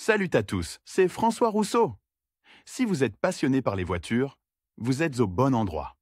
Salut à tous, c'est François Rousseau. Si vous êtes passionné par les voitures, vous êtes au bon endroit.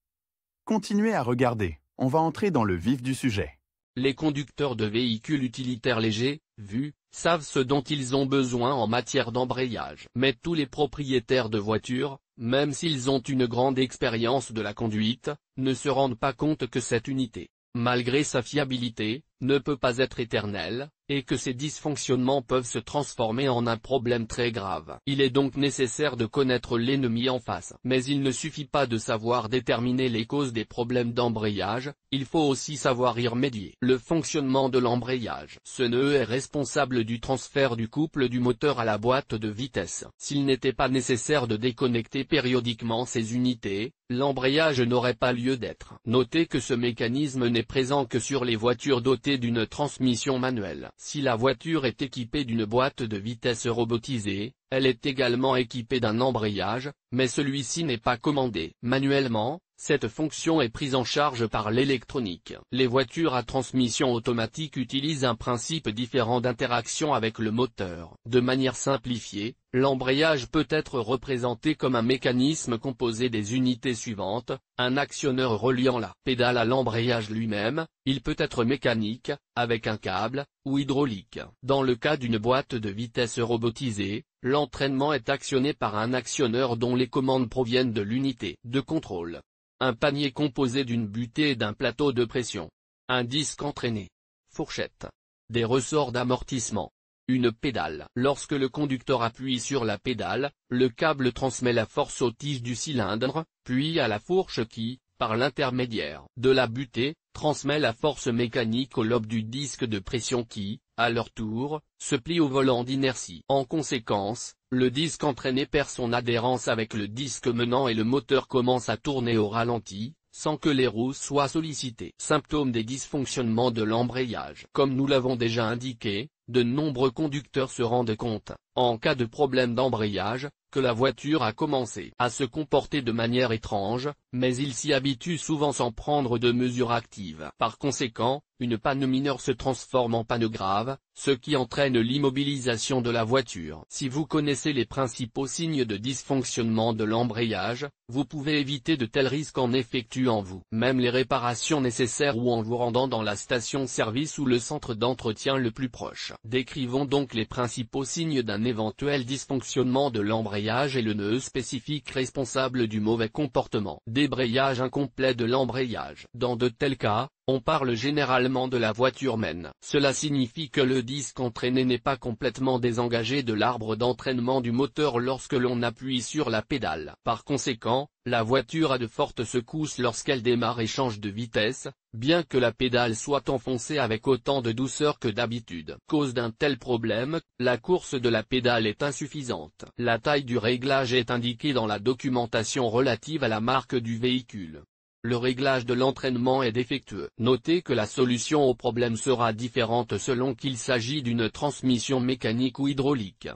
Continuez à regarder, on va entrer dans le vif du sujet. Les conducteurs de véhicules utilitaires légers, VUS, savent ce dont ils ont besoin en matière d'embrayage. Mais tous les propriétaires de voitures, même s'ils ont une grande expérience de la conduite, ne se rendent pas compte que cette unité, malgré sa fiabilité, ne peut pas être éternelle, et que ces dysfonctionnements peuvent se transformer en un problème très grave. Il est donc nécessaire de connaître l'ennemi en face. Mais il ne suffit pas de savoir déterminer les causes des problèmes d'embrayage, il faut aussi savoir y remédier. Le fonctionnement de l'embrayage. Ce nœud est responsable du transfert du couple du moteur à la boîte de vitesse. S'il n'était pas nécessaire de déconnecter périodiquement ces unités, l'embrayage n'aurait pas lieu d'être. Notez que ce mécanisme n'est présent que sur les voitures dotées d'une transmission manuelle. Si la voiture est équipée d'une boîte de vitesse robotisée, elle est également équipée d'un embrayage, mais celui-ci n'est pas commandé manuellement. Cette fonction est prise en charge par l'électronique. Les voitures à transmission automatique utilisent un principe différent d'interaction avec le moteur. De manière simplifiée, l'embrayage peut être représenté comme un mécanisme composé des unités suivantes, un actionneur reliant la pédale à l'embrayage lui-même, il peut être mécanique, avec un câble, ou hydraulique. Dans le cas d'une boîte de vitesse robotisée, l'entraînement est actionné par un actionneur dont les commandes proviennent de l'unité de contrôle. Un panier composé d'une butée et d'un plateau de pression. Un disque entraîné. Fourchette. Des ressorts d'amortissement. Une pédale. Lorsque le conducteur appuie sur la pédale, le câble transmet la force aux tiges du cylindre, puis à la fourche qui, par l'intermédiaire de la butée, transmet la force mécanique au lobe du disque de pression qui, à leur tour, se plie au volant d'inertie. En conséquence, le disque entraîné perd son adhérence avec le disque menant et le moteur commence à tourner au ralenti, sans que les roues soient sollicitées. Symptômes des dysfonctionnements de l'embrayage. Comme nous l'avons déjà indiqué, de nombreux conducteurs se rendent compte, en cas de problème d'embrayage, que la voiture a commencé à se comporter de manière étrange, mais ils s'y habituent souvent sans prendre de mesures actives. Par conséquent, une panne mineure se transforme en panne grave, ce qui entraîne l'immobilisation de la voiture. Si vous connaissez les principaux signes de dysfonctionnement de l'embrayage, vous pouvez éviter de tels risques en effectuant vous-même les réparations nécessaires ou en vous rendant dans la station-service ou le centre d'entretien le plus proche. Décrivons donc les principaux signes d'un éventuel dysfonctionnement de l'embrayage et le nœud spécifique responsable du mauvais comportement. Débrayage incomplet de l'embrayage. Dans de tels cas, on parle généralement de la voiture mène. Cela signifie que le disque entraîné n'est pas complètement désengagé de l'arbre d'entraînement du moteur lorsque l'on appuie sur la pédale. Par conséquent, la voiture a de fortes secousses lorsqu'elle démarre et change de vitesse, bien que la pédale soit enfoncée avec autant de douceur que d'habitude. Cause d'un tel problème, la course de la pédale est insuffisante. La taille du réglage est indiquée dans la documentation relative à la marque du véhicule. Le réglage de l'entraînement est défectueux. Notez que la solution au problème sera différente selon qu'il s'agit d'une transmission mécanique ou hydraulique.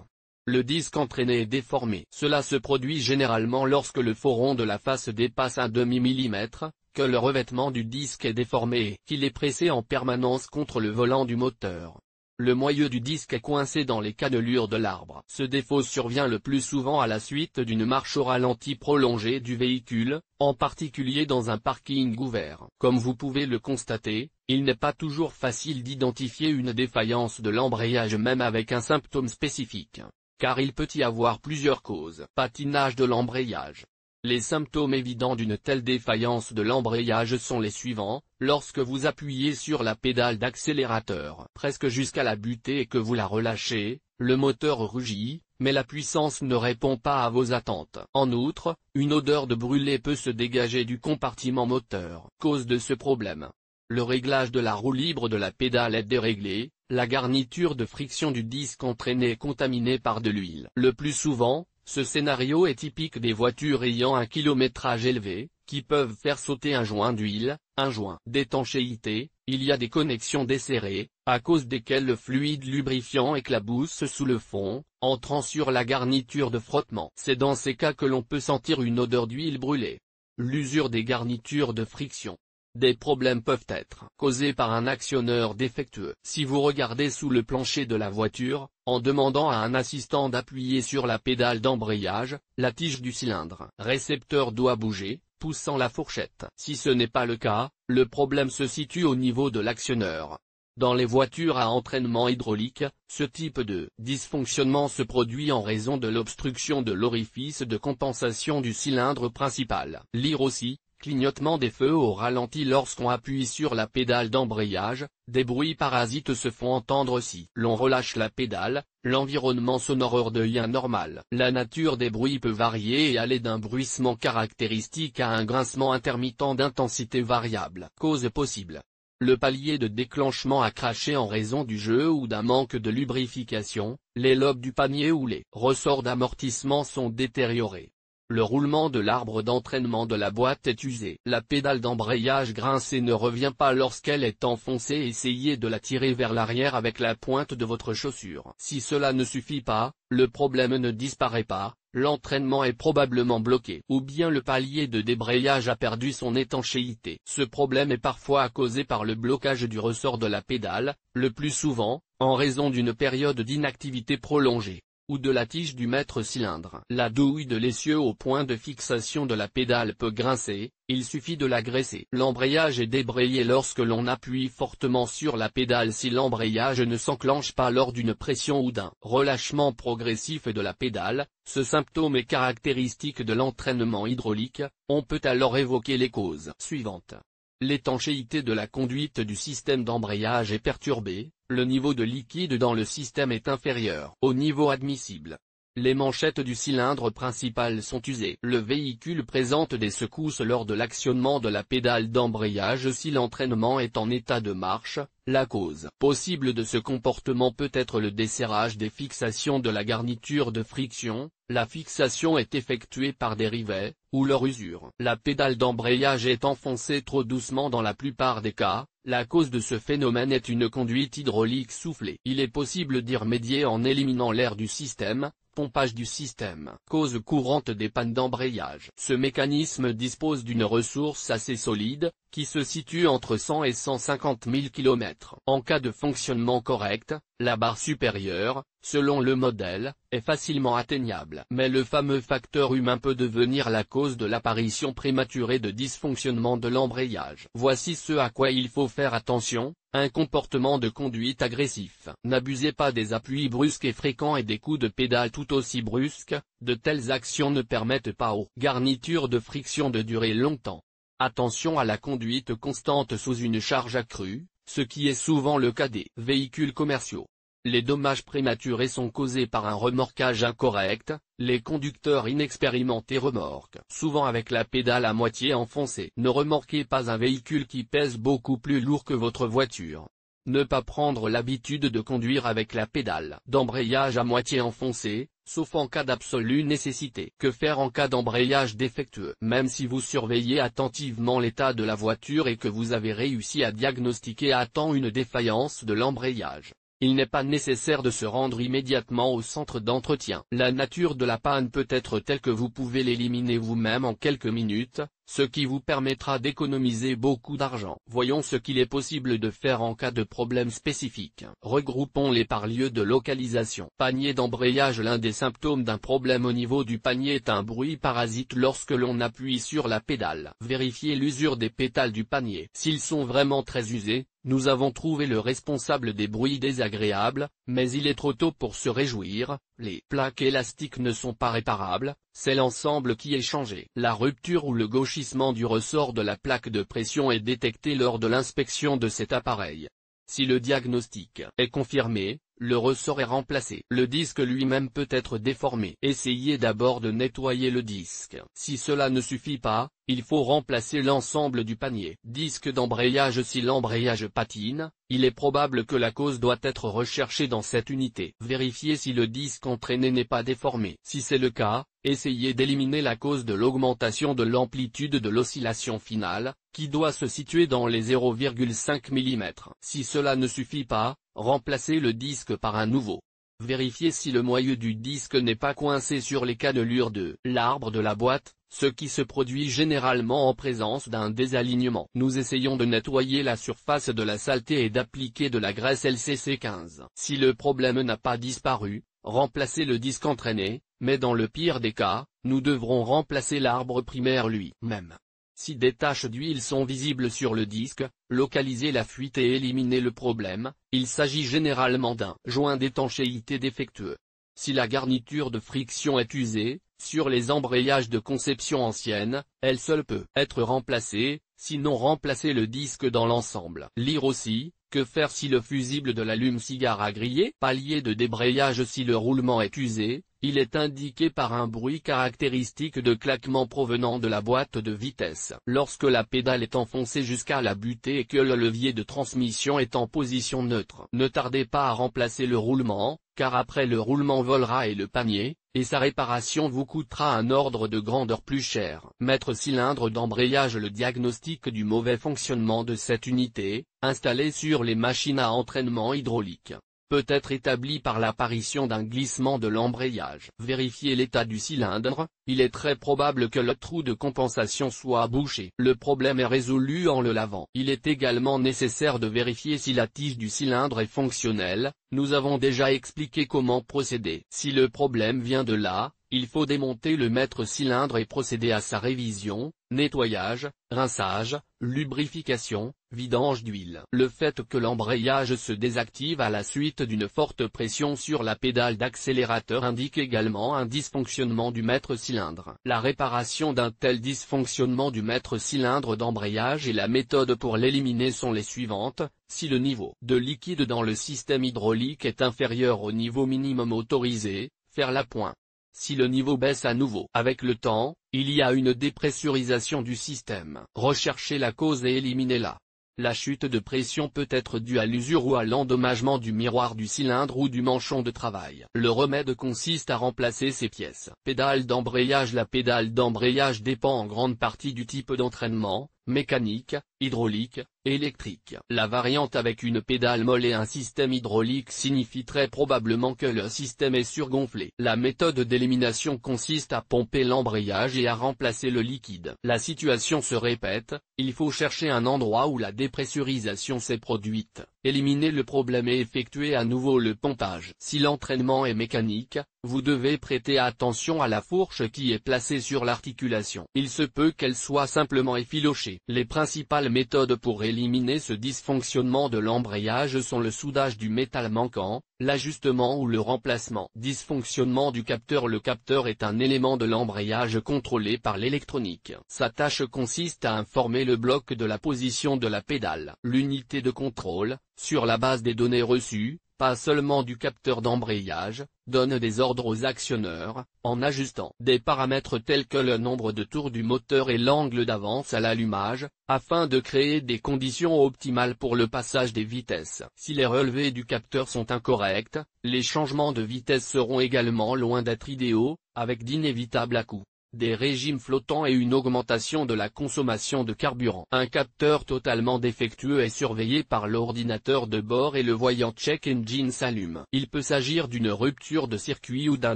Le disque entraîné est déformé. Cela se produit généralement lorsque le fauron de la face dépasse un demi-millimètre, que le revêtement du disque est déformé et qu'il est pressé en permanence contre le volant du moteur. Le moyeu du disque est coincé dans les cannelures de l'arbre. Ce défaut survient le plus souvent à la suite d'une marche au ralenti prolongée du véhicule, en particulier dans un parking ouvert. Comme vous pouvez le constater, il n'est pas toujours facile d'identifier une défaillance de l'embrayage même avec un symptôme spécifique, car il peut y avoir plusieurs causes. Patinage de l'embrayage. Les symptômes évidents d'une telle défaillance de l'embrayage sont les suivants: lorsque vous appuyez sur la pédale d'accélérateur presque jusqu'à la butée et que vous la relâchez, le moteur rugit, mais la puissance ne répond pas à vos attentes. En outre, une odeur de brûlé peut se dégager du compartiment moteur. Cause de ce problème. Le réglage de la roue libre de la pédale est déréglé, la garniture de friction du disque entraîné est contaminée par de l'huile. Le plus souvent, ce scénario est typique des voitures ayant un kilométrage élevé, qui peuvent faire sauter un joint d'huile, un joint d'étanchéité. Il y a des connexions desserrées, à cause desquelles le fluide lubrifiant éclabousse sous le fond, entrant sur la garniture de frottement. C'est dans ces cas que l'on peut sentir une odeur d'huile brûlée. L'usure des garnitures de friction. Des problèmes peuvent être causés par un actionneur défectueux. Si vous regardez sous le plancher de la voiture, en demandant à un assistant d'appuyer sur la pédale d'embrayage, la tige du cylindre récepteur doit bouger, poussant la fourchette. Si ce n'est pas le cas, le problème se situe au niveau de l'actionneur. Dans les voitures à entraînement hydraulique, ce type de dysfonctionnement se produit en raison de l'obstruction de l'orifice de compensation du cylindre principal. Lire aussi, clignotement des feux au ralenti lorsqu'on appuie sur la pédale d'embrayage, des bruits parasites se font entendre si l'on relâche la pédale, l'environnement sonore devient normal. La nature des bruits peut varier et aller d'un bruissement caractéristique à un grincement intermittent d'intensité variable. Cause possible. Le palier de déclenchement a craché en raison du jeu ou d'un manque de lubrification, les lobes du panier ou les ressorts d'amortissement sont détériorés. Le roulement de l'arbre d'entraînement de la boîte est usé. La pédale d'embrayage grince et ne revient pas lorsqu'elle est enfoncée. Essayez de la tirer vers l'arrière avec la pointe de votre chaussure. Si cela ne suffit pas, le problème ne disparaît pas, l'entraînement est probablement bloqué. Ou bien le palier de débrayage a perdu son étanchéité. Ce problème est parfois causé par le blocage du ressort de la pédale, le plus souvent, en raison d'une période d'inactivité prolongée, ou de la tige du maître-cylindre. La douille de l'essieu au point de fixation de la pédale peut grincer, il suffit de la graisser. L'embrayage est débrayé lorsque l'on appuie fortement sur la pédale. Si l'embrayage ne s'enclenche pas lors d'une pression ou d'un relâchement progressif de la pédale, ce symptôme est caractéristique de l'entraînement hydraulique, on peut alors évoquer les causes suivantes. L'étanchéité de la conduite du système d'embrayage est perturbée, le niveau de liquide dans le système est inférieur au niveau admissible. Les manchettes du cylindre principal sont usées. Le véhicule présente des secousses lors de l'actionnement de la pédale d'embrayage. Si l'entraînement est en état de marche, la cause possible de ce comportement peut être le desserrage des fixations de la garniture de friction. La fixation est effectuée par des rivets, ou leur usure. La pédale d'embrayage est enfoncée trop doucement dans la plupart des cas. La cause de ce phénomène est une conduite hydraulique soufflée. Il est possible d'y remédier en éliminant l'air du système. Pompage du système. Cause courante des pannes d'embrayage. Ce mécanisme dispose d'une ressource assez solide, qui se situe entre 100 et 150 000 km. En cas de fonctionnement correct, la barre supérieure, selon le modèle, est facilement atteignable. Mais le fameux facteur humain peut devenir la cause de l'apparition prématurée de dysfonctionnement de l'embrayage. Voici ce à quoi il faut faire attention. Un comportement de conduite agressif. N'abusez pas des appuis brusques et fréquents et des coups de pédale tout aussi brusques. De telles actions ne permettent pas aux garnitures de friction de durer longtemps. Attention à la conduite constante sous une charge accrue, ce qui est souvent le cas des véhicules commerciaux. Les dommages prématurés sont causés par un remorquage incorrect. Les conducteurs inexpérimentés remorquent souvent avec la pédale à moitié enfoncée. Ne remorquez pas un véhicule qui pèse beaucoup plus lourd que votre voiture. Ne pas prendre l'habitude de conduire avec la pédale d'embrayage à moitié enfoncée, sauf en cas d'absolue nécessité. Que faire en cas d'embrayage défectueux? Même si vous surveillez attentivement l'état de la voiture et que vous avez réussi à diagnostiquer à temps une défaillance de l'embrayage, il n'est pas nécessaire de se rendre immédiatement au centre d'entretien. La nature de la panne peut être telle que vous pouvez l'éliminer vous-même en quelques minutes, ce qui vous permettra d'économiser beaucoup d'argent. Voyons ce qu'il est possible de faire en cas de problème spécifique. Regroupons-les par lieu de localisation. Panier d'embrayage. L'un des symptômes d'un problème au niveau du panier est un bruit parasite lorsque l'on appuie sur la pédale. Vérifiez l'usure des pétales du panier. S'ils sont vraiment très usés, nous avons trouvé le responsable des bruits désagréables, mais il est trop tôt pour se réjouir. Les plaques élastiques ne sont pas réparables, c'est l'ensemble qui est changé. La rupture ou le gauchissement du ressort de la plaque de pression est détecté lors de l'inspection de cet appareil. Si le diagnostic est confirmé, le ressort est remplacé. Le disque lui-même peut être déformé. Essayez d'abord de nettoyer le disque. Si cela ne suffit pas, il faut remplacer l'ensemble du panier. Disque d'embrayage. Si l'embrayage patine, il est probable que la cause doit être recherchée dans cette unité. Vérifiez si le disque entraîné n'est pas déformé. Si c'est le cas, essayez d'éliminer la cause de l'augmentation de l'amplitude de l'oscillation finale, qui doit se situer dans les 0,5 mm. Si cela ne suffit pas, remplacez le disque par un nouveau. Vérifiez si le moyeu du disque n'est pas coincé sur les cannelures de l'arbre de la boîte. ce qui se produit généralement en présence d'un désalignement. Nous essayons de nettoyer la surface de la saleté et d'appliquer de la graisse LCC15. Si le problème n'a pas disparu, remplacez le disque entraîné, mais dans le pire des cas, nous devrons remplacer l'arbre primaire lui-même. Si des taches d'huile sont visibles sur le disque, localisez la fuite et éliminez le problème. Il s'agit généralement d'un joint d'étanchéité défectueux. Si la garniture de friction est usée, sur les embrayages de conception ancienne, elle seule peut être remplacée, sinon remplacez le disque dans l'ensemble. Lire aussi, que faire si le fusible de l'allume-cigare a grillé? Palier de débrayage. Si le roulement est usé, il est indiqué par un bruit caractéristique de claquement provenant de la boîte de vitesse. Lorsque la pédale est enfoncée jusqu'à la butée et que le levier de transmission est en position neutre, ne tardez pas à remplacer le roulement, car après le roulement volera et le panier, et sa réparation vous coûtera un ordre de grandeur plus cher. Maître cylindre d'embrayage. Le diagnostic du mauvais fonctionnement de cette unité, installée sur les machines à entraînement hydraulique, peut être établi par l'apparition d'un glissement de l'embrayage. Vérifiez l'état du cylindre. Il est très probable que le trou de compensation soit bouché. Le problème est résolu en le lavant. Il est également nécessaire de vérifier si la tige du cylindre est fonctionnelle. Nous avons déjà expliqué comment procéder. Si le problème vient de là, il faut démonter le maître-cylindre et procéder à sa révision, nettoyage, rinçage, lubrification, vidange d'huile. Le fait que l'embrayage se désactive à la suite d'une forte pression sur la pédale d'accélérateur indique également un dysfonctionnement du maître-cylindre. La réparation d'un tel dysfonctionnement du maître-cylindre d'embrayage et la méthode pour l'éliminer sont les suivantes. Si le niveau de liquide dans le système hydraulique est inférieur au niveau minimum autorisé, faire l'appoint. Si le niveau baisse à nouveau avec le temps, il y a une dépressurisation du système. Recherchez la cause et éliminez-la. La chute de pression peut être due à l'usure ou à l'endommagement du miroir du cylindre ou du manchon de travail. Le remède consiste à remplacer ces pièces. Pédale d'embrayage. La pédale d'embrayage dépend en grande partie du type d'entraînement, mécanique, hydraulique, électrique. La variante avec une pédale molle et un système hydraulique signifie très probablement que le système est surgonflé. La méthode d'élimination consiste à pomper l'embrayage et à remplacer le liquide. La situation se répète, il faut chercher un endroit où la dépressurisation s'est produite, éliminer le problème et effectuer à nouveau le pompage. Si l'entraînement est mécanique, vous devez prêter attention à la fourche qui est placée sur l'articulation. Il se peut qu'elle soit simplement effilochée. Les principales méthodes pour éliminer ce dysfonctionnement de l'embrayage sont le soudage du métal manquant, l'ajustement ou le remplacement. Dysfonctionnement du capteur. Le capteur est un élément de l'embrayage contrôlé par l'électronique. Sa tâche consiste à informer le bloc de la position de la pédale. L'unité de contrôle, sur la base des données reçues, pas seulement du capteur d'embrayage, donne des ordres aux actionneurs, en ajustant des paramètres tels que le nombre de tours du moteur et l'angle d'avance à l'allumage, afin de créer des conditions optimales pour le passage des vitesses. Si les relevés du capteur sont incorrects, les changements de vitesse seront également loin d'être idéaux, avec d'inévitables à-coups, des régimes flottants et une augmentation de la consommation de carburant. Un capteur totalement défectueux est surveillé par l'ordinateur de bord et le voyant check engine s'allume. Il peut s'agir d'une rupture de circuit ou d'un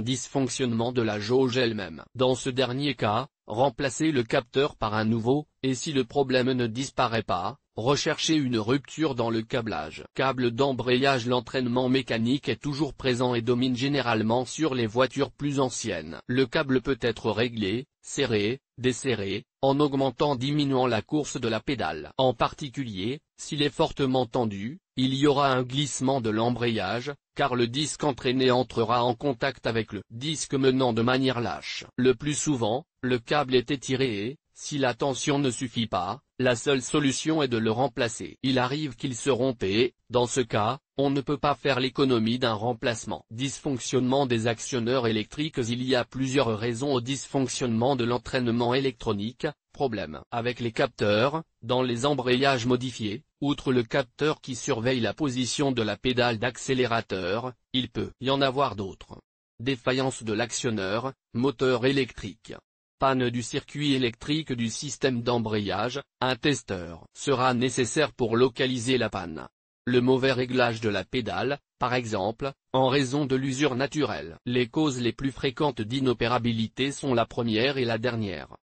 dysfonctionnement de la jauge elle-même. Dans ce dernier cas, remplacez le capteur par un nouveau, et si le problème ne disparaît pas, recherchez une rupture dans le câblage. Câble d'embrayage. L'entraînement mécanique est toujours présent et domine généralement sur les voitures plus anciennes. Le câble peut être réglé, serré, desserré, en augmentant-diminuant la course de la pédale. En particulier, s'il est fortement tendu, il y aura un glissement de l'embrayage, car le disque entraîné entrera en contact avec le disque menant de manière lâche. Le plus souvent, le câble est étiré et, si la tension ne suffit pas, la seule solution est de le remplacer. Il arrive qu'il se rompe et, dans ce cas, on ne peut pas faire l'économie d'un remplacement. Dysfonctionnement des actionneurs électriques. Il y a plusieurs raisons au dysfonctionnement de l'entraînement électronique. Problème avec les capteurs. Dans les embrayages modifiés, outre le capteur qui surveille la position de la pédale d'accélérateur, il peut y en avoir d'autres. Défaillance de l'actionneur, moteur électrique. Panne du circuit électrique du système d'embrayage. Un testeur sera nécessaire pour localiser la panne. Le mauvais réglage de la pédale, par exemple, en raison de l'usure naturelle. Les causes les plus fréquentes d'inopérabilité sont la première et la dernière.